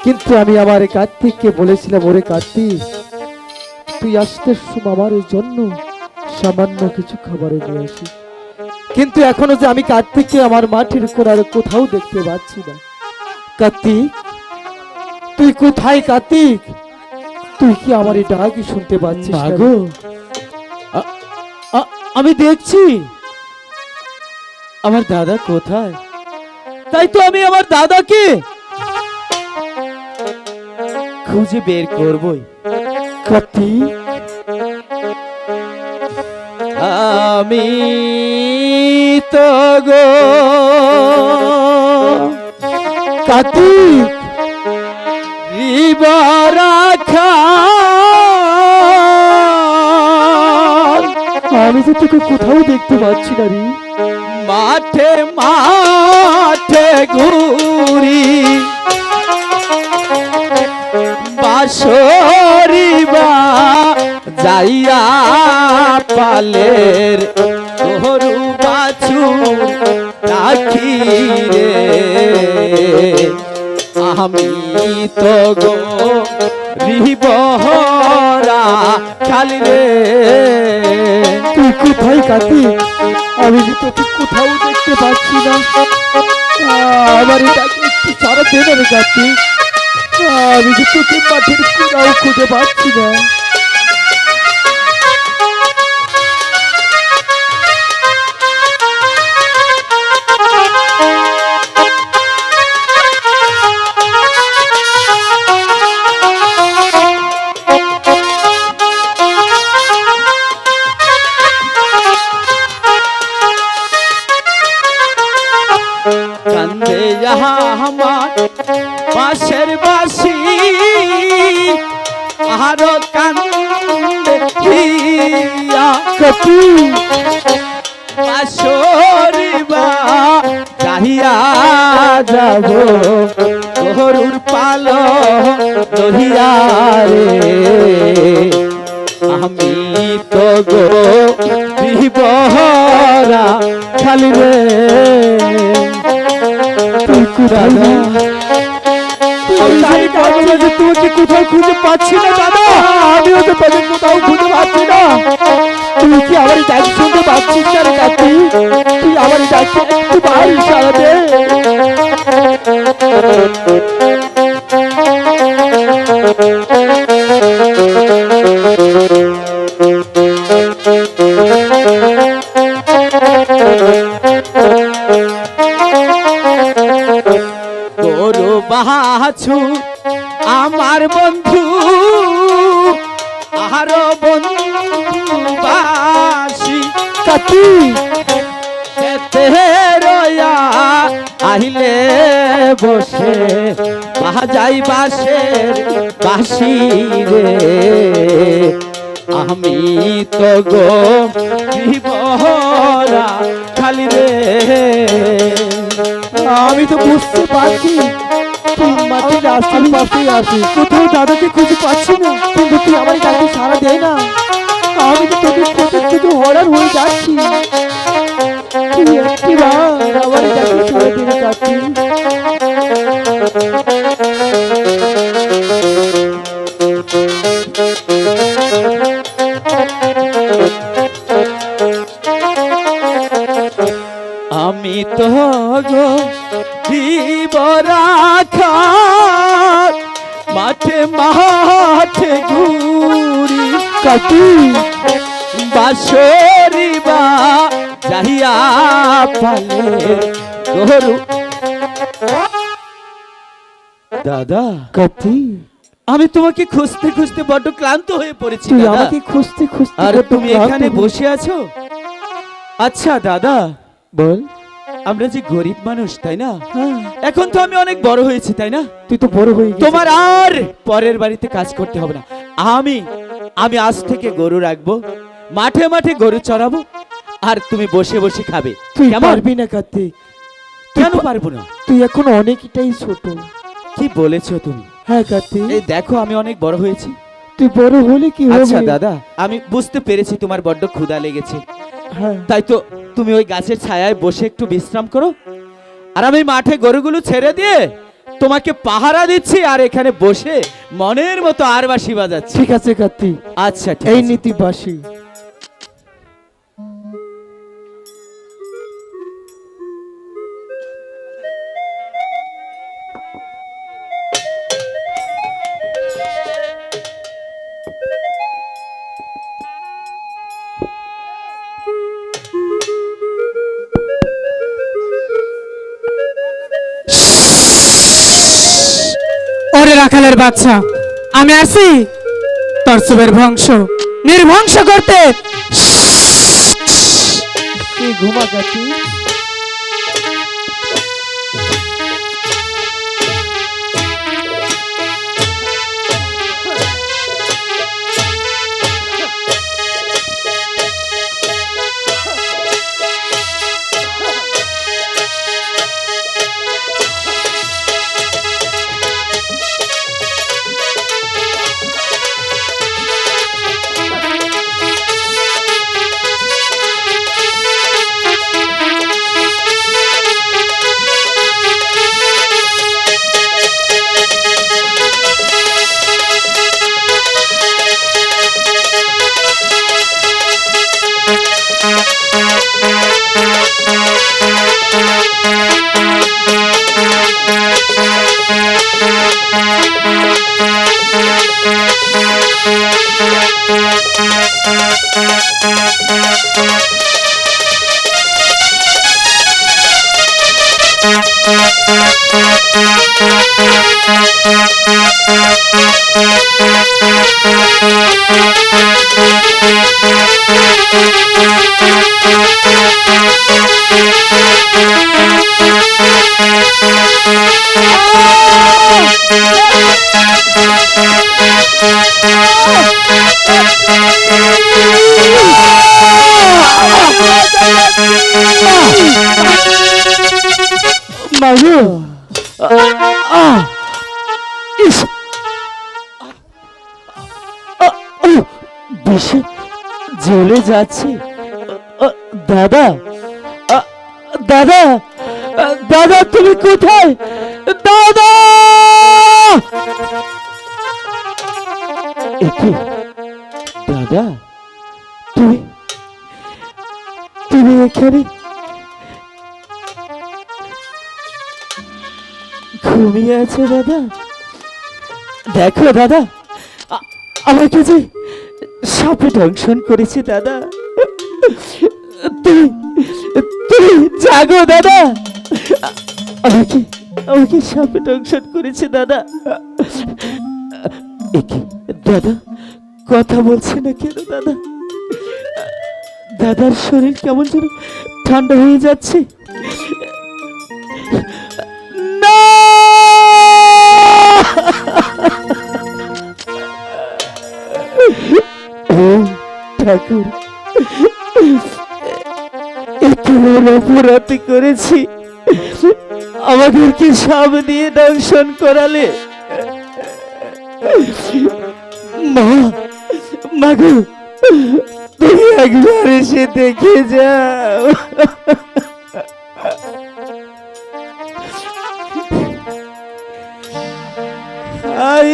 কিন্তু আমি আমার কার্তিককে বলেছিলাম, ওরে কার্তিক, তুই আসতে সময় আমার জন্য সামান্য কিছু খাবার নিয়ে আসিস। কিন্তু এখনো যে আমি কার্তিককে আমার মাঠের কোণার কোথাও দেখতে পাচ্ছি না। কার্তিক, তুই কোথায়? কার্তিক, তুই কি আমার এই ডাকই শুনতে পাচ্ছিস? না গো, আমি দেখছি আমার দাদা কোথায়, তাই তো আমি আমার দাদাকে খুঁজে বের করবই। কার্তিক, আমি তো গো কার্তিক, রাখা, আমি যে তোকে কোথাও দেখতে পাচ্ছি না রে। মাঠে মাঠে ঘুরি বাসরিবা যাইয়া পালের গরু বাছুর রাখি রে, আমি তো গো রিবহরা খালি রে। তুই কোথায় কার্তিক? আমি যে তোকে কোথাও দেখতে পাচ্ছি না। আমার এটাকে একটু সারা দে না রে কার্তিক। আমি যে তোকে মাঠের কোথাও খুঁজে পাচ্ছি না। কান্দে আমার বাঁশের বাঁশি, আরো কান্দে বাঁশরিবা চাহিয়া যাব গরুর পাল দহিয়া রে, আমি তো গো বিবহরা খালি রে। দাদা, তোমাকে কোথাও খুঁজে পাচ্ছি না দাদা। আমিও তো তোকে কোথাও খুঁজে পাচ্ছি না। তুই কি আমার ডাক শুনতে পাচ্ছিস না রে কার্তিক? তুই আমার ডাকে একটু বার ইশারা দে। গরু বাছু আমার বন্ধু, আরো বন্ধু বাসি কার্তিক, খেতে রয়া আহিলে বসে বাজাই বাসের বাসি রে, আমি তো গো বিবহরা খালি রে। আমি তো বুঝতে পারছি তুই মাঠের রাস্তার পাশেই আসিস। কোথাও দাদাকে খুঁজে পাচ্ছি না, কিন্তু তুই আমার ডাকে সাড়া দে না। আমি তো তোকে খুঁজে শুধু হরার হয়ে যাচ্ছি। তুই একটিবার আমার ডাকে সাড়া দে রে কার্তিক। আমি তো গো রাখা মাঠে মাঠে ঘুরি কার্তিক, বাঁশরিবা যাইয়া পালে গরু। দাদা, কার্তিক, আমি তোমাকে খুঁজতে খুঁজতে বড্ড ক্লান্ত হয়ে পড়েছি তুই দাদা। আমাকে খুঁজতে খুঁজতে আর কত তুমি ক্লান্ত এখানে হয়ে- বসে আছো? আচ্ছা দাদা, বল। আমরা যে গরিব মানুষ তাই না, হ্যাঁ, এখন তো আমি অনেক বড় হয়েছি তাই না, তুই তো বড় হয়ে গেছিস। তোমার আর পরের বাড়িতে কাজ করতে হবে না। আমি আমি আজ থেকে গরু রাখবো, মাঠে মাঠে গরু চড়াবো, আর তুমি বসে বসে খাবে। তুই কেমন? পারবি না কার্তিক। কেন পারবো না? তুই এখন অনেকটাই ছোট। কি বলেছো তুমি? হ্যাঁ কার্তিক, এই দেখো আমি অনেক বড় হয়েছি। তুই বড় হলে কি হবে? আচ্ছা দাদা, আমি বুঝতে পেরেছি তোমার বড্ড ক্ষুধা লেগেছে, হ্যাঁ, তাই তো তুমি ওই গাছের ছায়ায় বসে একটু বিশ্রাম করো, আর আমি মাঠে গরুগুলো ছেড়ে দিয়ে তোমাকে পাহারা দিচ্ছি আর এখানে বসে মনের মতো আর বাঁশি বাজাচ্ছি। ঠিক আছে কার্তিক, আচ্ছা ঠিক এই আছে। নীতি বাসি। ওরে রাখালের বাচ্চা, আমি আসি তোর সুবের বংশ নির্বংশ করতে। তুই ঘুমা কার্তিক। মাগো, ইস, বেশি জ্বলে যাচ্ছে। দাদা, দাদা, দাদা তুমি কোথায়? দাদা, একে দাদা, তুমি তুমি এখানে ঘুমিয়ে আছো? দাদা দেখো দাদা, আমাকে যে সাপে দংশন করেছে। দাদা তুমি তুমি জাগো দাদা, আমাকে আমাকে সাপে দংশন করেছে দাদা। একে দাদা কথা বলছে না কেন? দাদা, দাদার শরীর কেমন যেন ঠান্ডা হয়ে যাচ্ছে। না, ও ঠাকুর, একটু অপরাধ করেছি, আমাদেরকে সাপ দিয়ে দংশন করালে। মা, মাগো, তুমি একবার এসে দেখে যাও। আই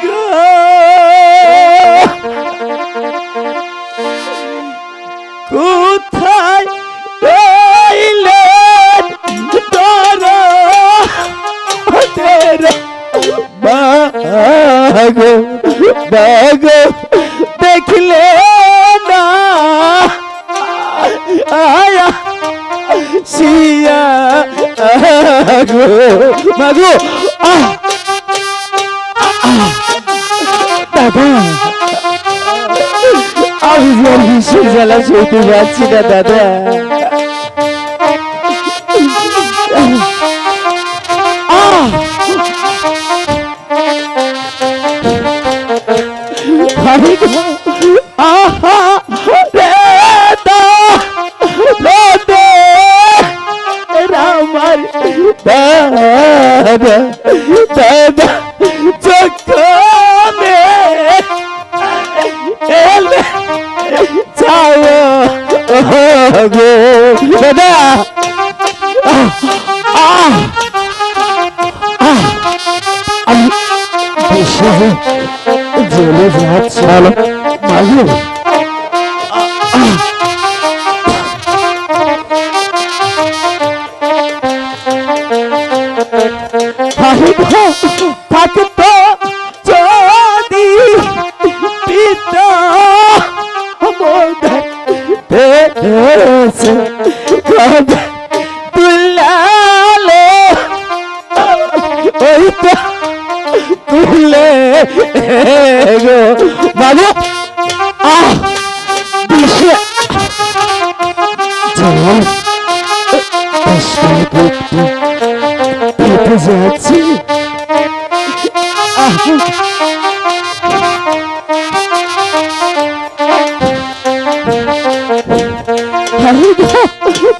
গো, কোথায় রইলেন তোরা তেরা বাগো, বাগো দেখলে না আয়া শিয়া গো, মাগো দাদা, আমি যে আর বিশ্বের জ্বালা সইতে পারছি না দাদা। আমার দাদা, দাদা চোখ এলে চাও গো, দেশে জেলে যাচ্ছে মাগো থাকতো যদি পিতা তুলালে ওই তো তুলে গো বাবু বিষে পেটে যাচ্ছি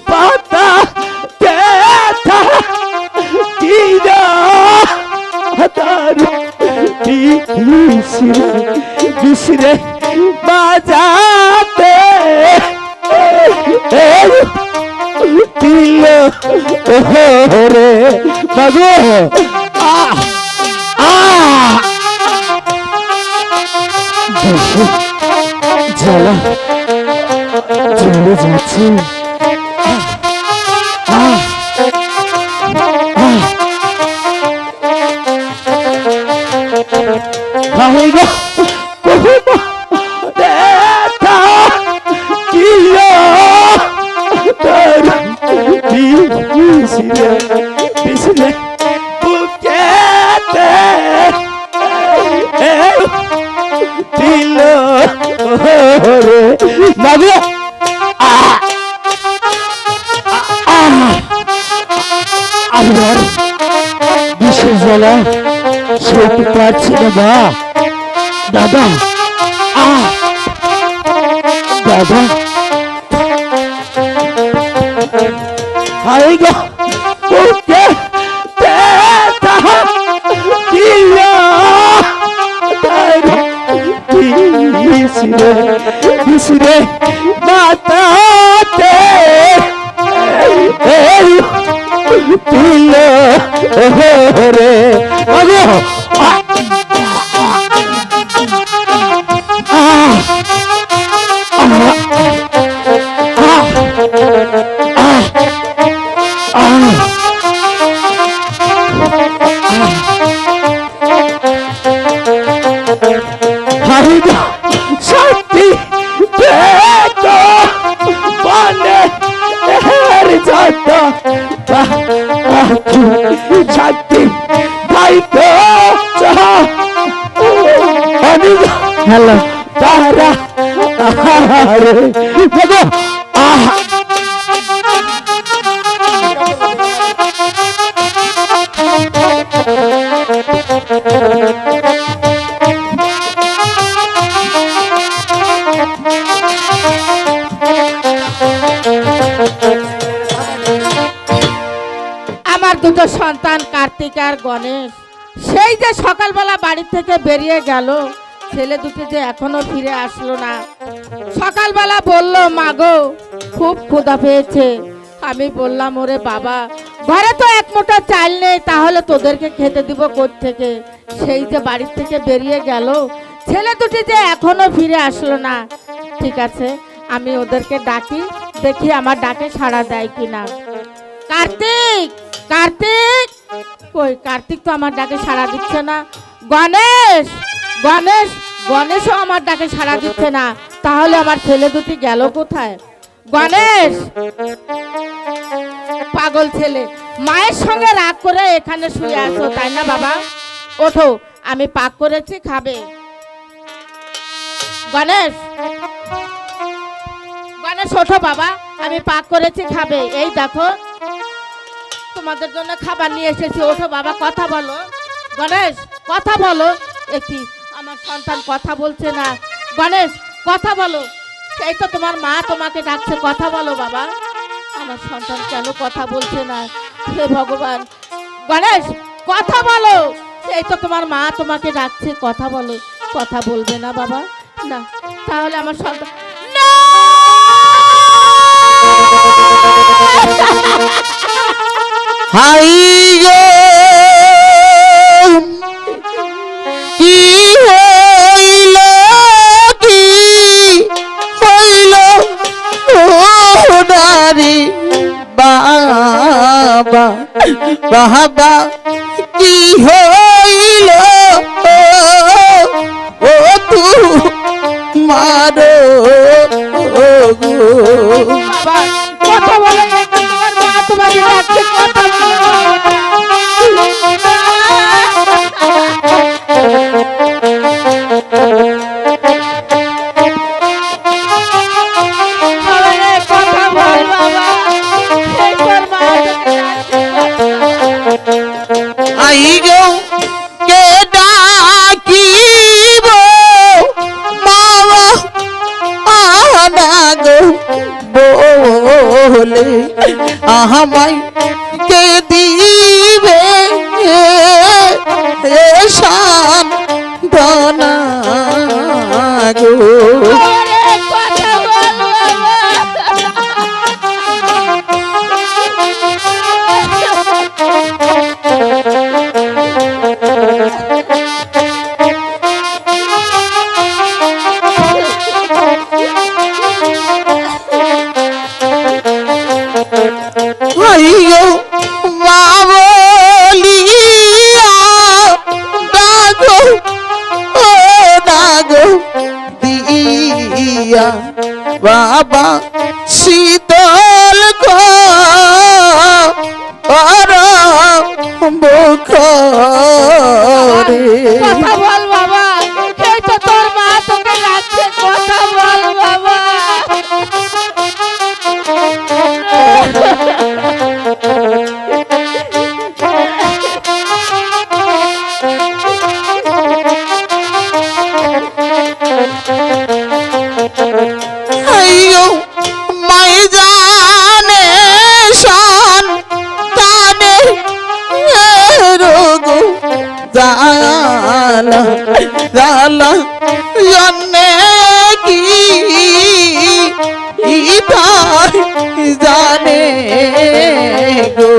পাতা ব্যথা কিরা তার বিশরে বাজাতে দিল রে বাবু জ্বালা চলে যাচ্ছে দিল রে বাবু আমার বিশেষ জ্বালা সইতে পারছি না মা দাদা দাদা হাই গো বুকে ব্যথা দিল বিশরে মাতাতে দিল রে বাবু শান্তি বনে শান্তি ভাই তো হ্যালো তারা আমার দুটো সন্তান কার্তিক আর গণেশ সেই যে সকালবেলা বাড়ি থেকে বেরিয়ে গেল, ছেলে দুটো যে এখনো ফিরে আসলো না। সকালবেলা বলল, মাগো খুব ক্ষুধা পেয়েছে। আমি বললাম, ওরে বাবা ঘরে তো এক মুঠো চাল নেই, তাহলে তোদেরকে খেতে দিব কোত্থেকে? সেই যে বাড়ি থেকে বেরিয়ে গেল, ছেলে দুটি যে এখনো ফিরে আসলো না। ঠিক আছে, আমি ওদেরকে ডাকি, দেখি আমার ডাকে সাড়া দেয় কিনা। কার্তিক, কার্তিক কই? কার্তিক তো আমার ডাকে সাড়া দিচ্ছে না। গণেশ, গণেশ, গণেশও আমার ডাকে সাড়া দিচ্ছে না। তাহলে আমার ছেলে দুটি গেল কোথায়? গণেশ, পাগল ছেলে, মায়ের সঙ্গে রাগ করে এখানে শুয়ে আছো তাই না বাবা? ওঠো, আমি পাক করেছি, খাবে। গণেশ, গণেশ ওঠো বাবা, আমি পাক করেছি, খাবে। এই দেখো তোমাদের জন্য খাবার নিয়ে এসেছি, ওঠো বাবা, কথা বলো। গণেশ কথা বলো। একটি আমার সন্তান কথা বলছে না। গণেশ কথা বলো, এই তো তোমার মা তোমাকে ডাকছে, কথা বলো বাবা। আমার সন্তান কেন কথা বলছে না? হে ভগবান, গণেশ কথা বলো, এই তো তোমার মা তোমাকে ডাকছে, কথা বলো। কথা বলবে না বাবা? না, তাহলে আমার সন্তান না। হাই গো বাবা কি হইল ও তু মারো গো বাবা কথা বলে না, তোমার মা তোমাকে ডাকছে, কথা আই গো কে ডাকিব বাবা আনা গো বলে আমায় কে দিবে শান দানা গো আইয়ো মা বলিয়া ডাকো ও ডাকো দিয়া বাবা শীতল বুখরে কথা বল বাবা, এই তো তোর মা তোকে ডাকছে, কথা বল বাবা। আইয়ো মাই জানে শান তানে রোগ জালা জালা জন্মে কি ইতার জানে গো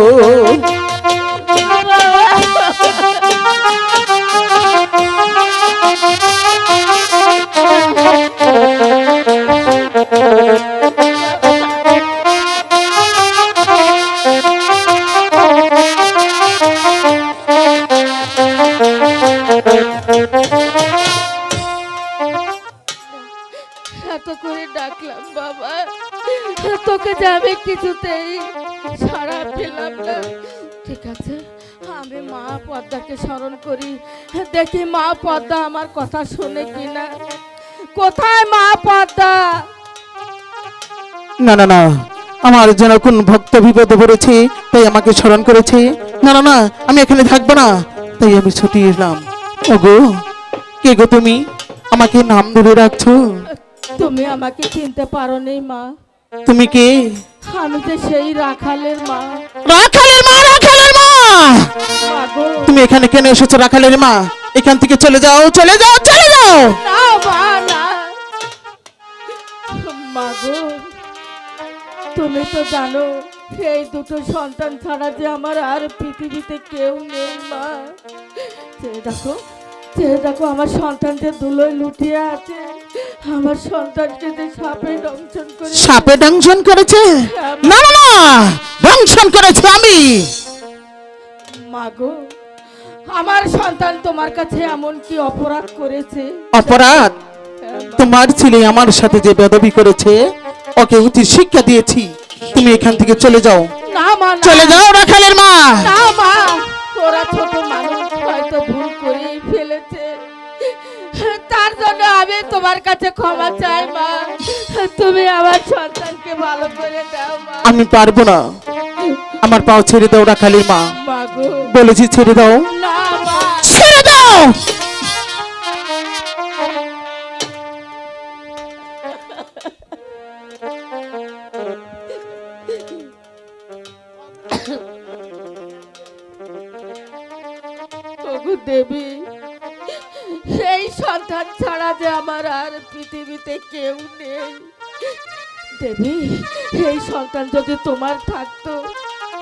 এত করে ডাকলাম বাবা, তোকে যে আমি কিছুতেই সাড়া পেলাম না। ঠিক আছে, আমি মা পদ্মাকে স্মরণ করি, দেখি মা পদ্মা আমার কথা শুনে কিনা। কোথায় মা পদ্মা? না না না আমার যেন কোন ভক্ত বিপদে পড়েছে তাই আমাকে স্মরণ করেছে। না না না আমি এখানে থাকবো না, তাই আমি ছুটি এলাম। ওগো কে গো তুমি, আমাকে নাম ধরে রাখছো? তুমি আমাকে চিনতে পারো নি মা? তুমি কে? আমি যে সেই রাখালের মা। রাখালের মা, রাখালের মা! মা গো, তুমি এখানে কেন এসেছো রাখালের মা? এখান থেকে চলে যাও, চলে যাও, চলে যাও! না মা না। মা গো, তুমি তো জানো এই দুটো সন্তান ছাড়া যে আমার আর পৃথিবীতে কেউ নেই মা। দেখো আমার সন্তান যে ধুলোয় লুটিয়ে আছে, আমার সন্তানকে যে সাপে দংশন করে। সাপে দংশন করেছে? না না না দংশন করেছে আমি। মা গো, আমার সন্তান তোমার কাছে এমন কি অপরাধ করেছে? অপরাধ? তোমার ছেলে আমার সাথে যে বেয়াদবি করেছে ওকে উচিত শিক্ষা দিয়েছি। তুমি এখান থেকে চলে যাও, না মা না। চলে যাও রাখালের মা। না মা, ওরা ছোট মানুষ, হয়তো ভুল করেই ফেলেছে, তার জন্য আমি তোমার কাছে ক্ষমা চাই মা। তুমি আমার সন্তানকে ভালো করে দাও মা। আমি পারবো না, আমার পাও ছেড়ে দাও রাখালের মা। মা গো, বলেছি ছেড়ে দাও, না মা। ছেড়ে দাও। ওগো দেবী, এই সন্তান ছাড়া যে আমার আর পৃথিবীতে কেউ নেই। দেবী, এই সন্তান যদি তোমার থাকতো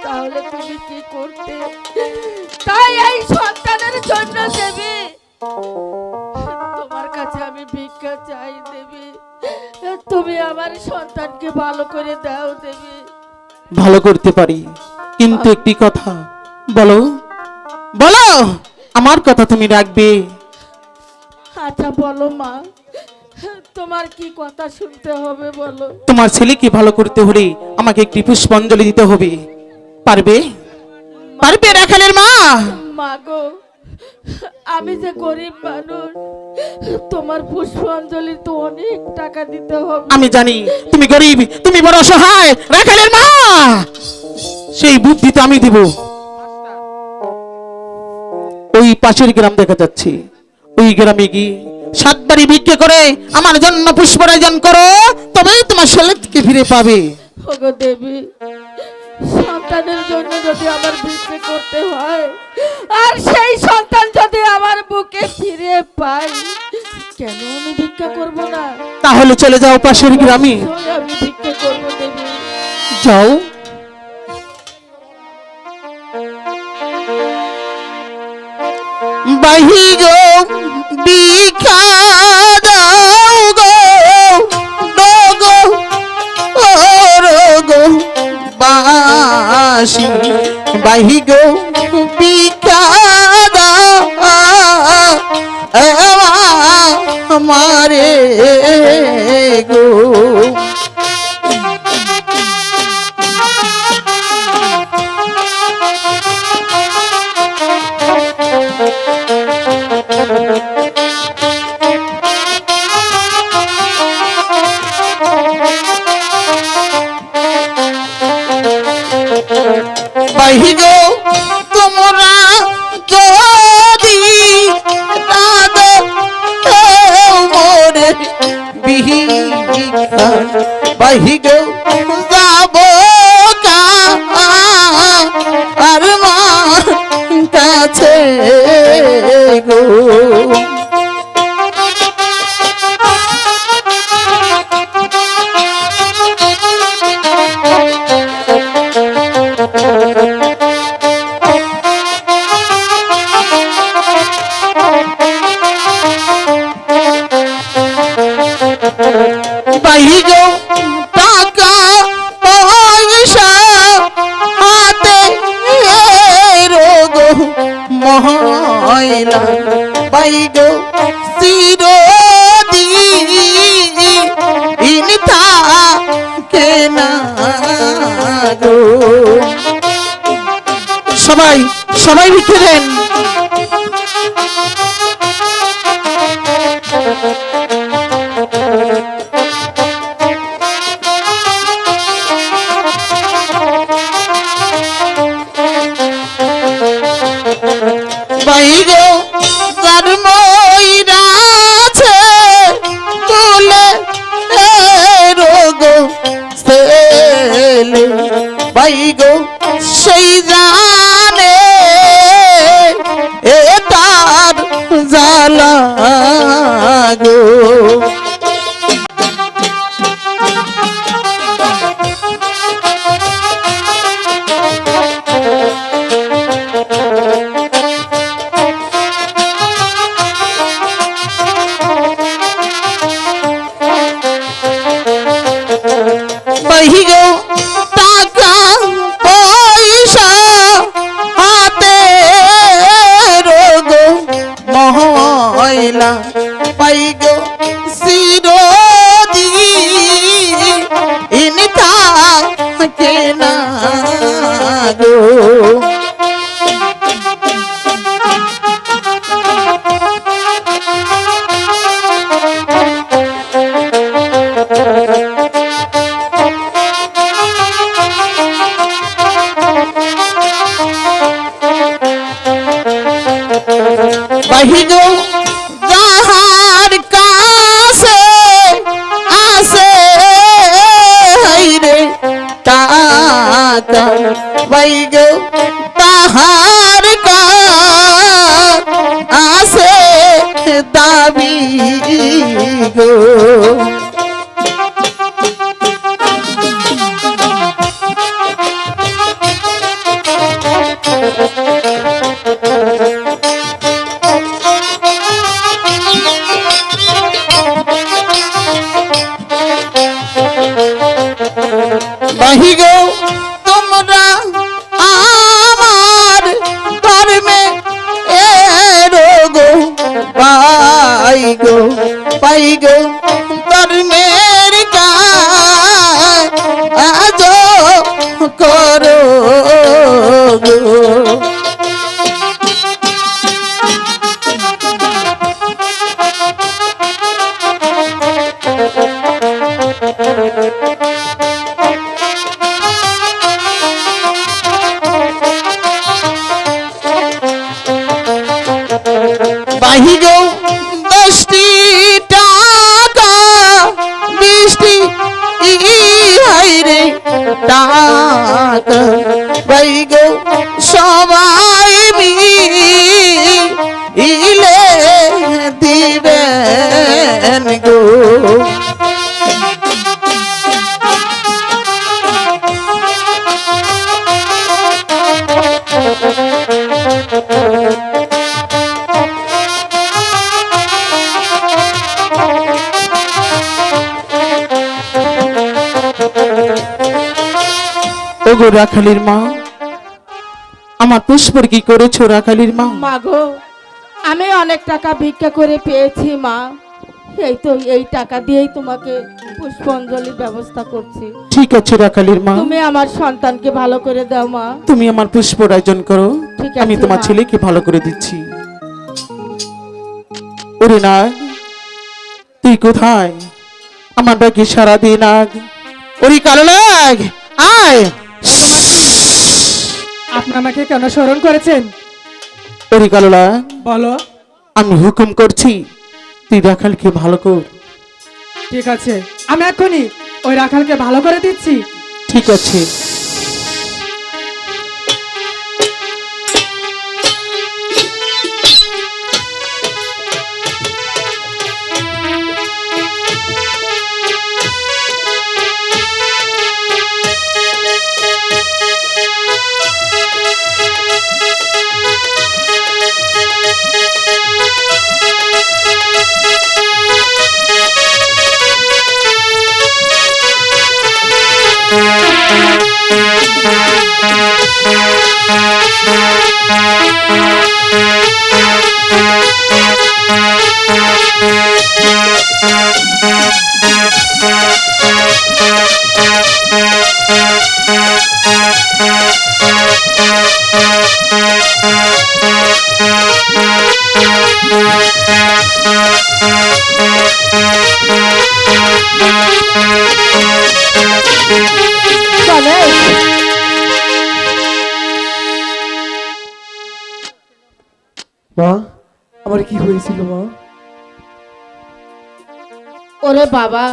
তাহলে তুমি কি করতে? তাই এই সন্তানের জন্য দেবী তোমার কাছে আমি ভিক্ষা চাই দেবী। তুমি আমার সন্তানকে ভালো করে দাও দেবী। ভালো করতে পারি, কিন্তু একটি কথা, বলো বলো, আমার কথা তুমি রাখবে? আচ্ছা বলো মা, তোমার কি কথা শুনতে হবে বলো। তোমার ছেলেকে ভালো করতে হলে আমাকে একটি পুষ্পাঞ্জলি দিতে হবে। পারবে? পারবে রাখালের মা? মা গো, আমি যে গরিব মানুষ, তোমার পুষ্পাঞ্জলি তো অনেক টাকা দিতে হবে। আমি জানি তুমি গরিব, তুমি বড় অসহায় রাখালের মা, সেই বুদ্ধি তো আমি দিব। ওই পাশের গ্রাম দেখা যাচ্ছে, ওই গ্রামে গিয়ে 7 বাড়ি ভিক্ষে করে আমার জন্য পুষ্পারাজন করো, তবেই তোমার ছেলেকে ফিরে পাবে। ওগো দেবী, সন্তানের জন্য যদি আমার ভিক্ষে করতে হয়, আর সেই সন্তান যদি আমার বুকে ফিরে পাই, কেন আমি ভিক্ষা করব না? তাহলে চলে যাও পাশের গ্রামে, অবশ্যই আমি ভিক্ষা করব দেবী। যাও। বাহি গো ভিক্ষা দাও গো, দো গো ও রো গো বাসি, বাহি গো ভিক্ষা দাও আমারে গো। বাহি গো তোমরা যদি দাদা মোরে ভিক্ষা, বাহি গো যাব আর মা কাছে গো। বাহি গো টাকা পয়সা হাতে রোগ ময়লা, বাহি গো চিরদিন থাকে না গো। সবাই সবাই লিখে দেন। বাহি গো যার ময়রা আছে তুলে রোগ ছেলে, বাহি গো সেই জানে এ তার জ্বালা গো। বাহি গো টাকা পয়সা হাতে রোগ ময়লা, পাই গো চিরদিন থাকে না গো। বাহি গো যাহার কাছে আছে রে টাকা, বাহি গো তাহার আছে দাবি গো। বাহি গো তোমরা আমার ভাই গো ধর্মের কাজ করো গো। বাহি গো 10টি টাকা বৃষ্টি হাইরে টাকা বাহি গো সবাই মিলে দিবেন গো। ওগো রাখালির মা, আমার পুষ্পর কি করেছো রাখালির মা? মাগো আমি অনেক টাকা ভিক্ষা করে পেয়েছি মা, এই তো এই টাকা দিয়েই তোমাকে পুষ্পাঞ্জলির ব্যবস্থা করছি। ঠিক আছে রাখালির মা, তুমি আমার সন্তানকে ভালো করে দাও মা। তুমি আমার পুষ্প আয়োজন করো, ঠিক আমি আছে, তোমার মা। ছেলেকে ভালো করে দিচ্ছি। ওরে নাগ, তুই কোথায়? আমার ডাকি সারা দিন নাগ। ওরে কালো নাগ, আয়। আপনি আমাকে কেন স্মরণ করেছেন? ওরে কালো নাগ, বলো। আমি হুকুম করছি, তুই রাখালকে ভালো কর। ঠিক আছে, আমি এক্ষুনি ওই রাখালকে ভালো করে দিচ্ছি। ঠিক আছে। মা, আমার কি হয়েছিল মা? ওরে বাবা,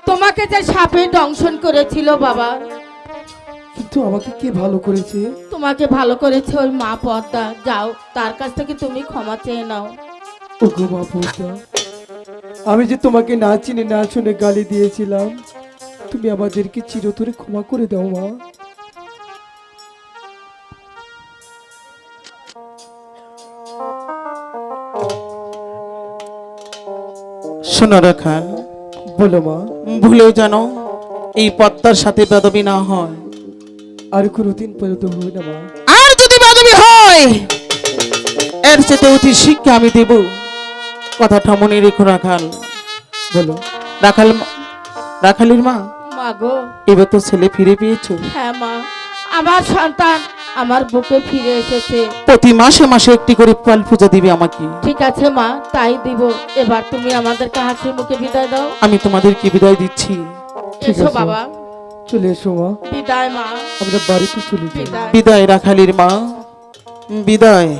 তোমাকে যে সাপে দংশন করেছিল বাবা, কিন্তু আমাকে কে ভালো করেছে? তোমাকে ভালো করেছে ওই মা পদ্মা। যাও, তার কাছ থেকে তুমি ক্ষমা চেয়ে নাও। ওগো মা পদ্মা, আমি যে তোমাকে না চিনে না শুনে গালি দিয়েছিলাম, তুমি আমাদেরকে চিরতরে ক্ষমা করে দাও মা। শোনো রাখাল, বলো মা। ভুলেও জানো এই পদ্মার সাথে বেদবি না হয়। আর কোনোদিন পর্যন্ত হবে না মা। আর যদি বেদবি হয়, এর সাথে অতি শিক্ষা আমি দেব। কথাটা মনে রেখো রাখাল। বলো। রাখালির মা, মাগো, এবার তো ছেলে ফিরে পেয়েছো। হ্যাঁ মা, আমার সন্তান আমার বুকে ফিরে এসেছে। প্রতি মাসে মাসে একটি করে পাল পূজা দিবে আমাকে। ঠিক আছে মা, তাই দিব। এবার তুমি আমাদেরকে হাসি মুখে বিদায় দাও। আমি তোমাদেরকে বিদায় দিচ্ছি। ঠিক এসো আছে। বাবা, চলে এসো মা, বিদায় মা, আমরা বাড়িতে চলে যাই। বিদায়। বিদায় রাখালির মা, বিদায়।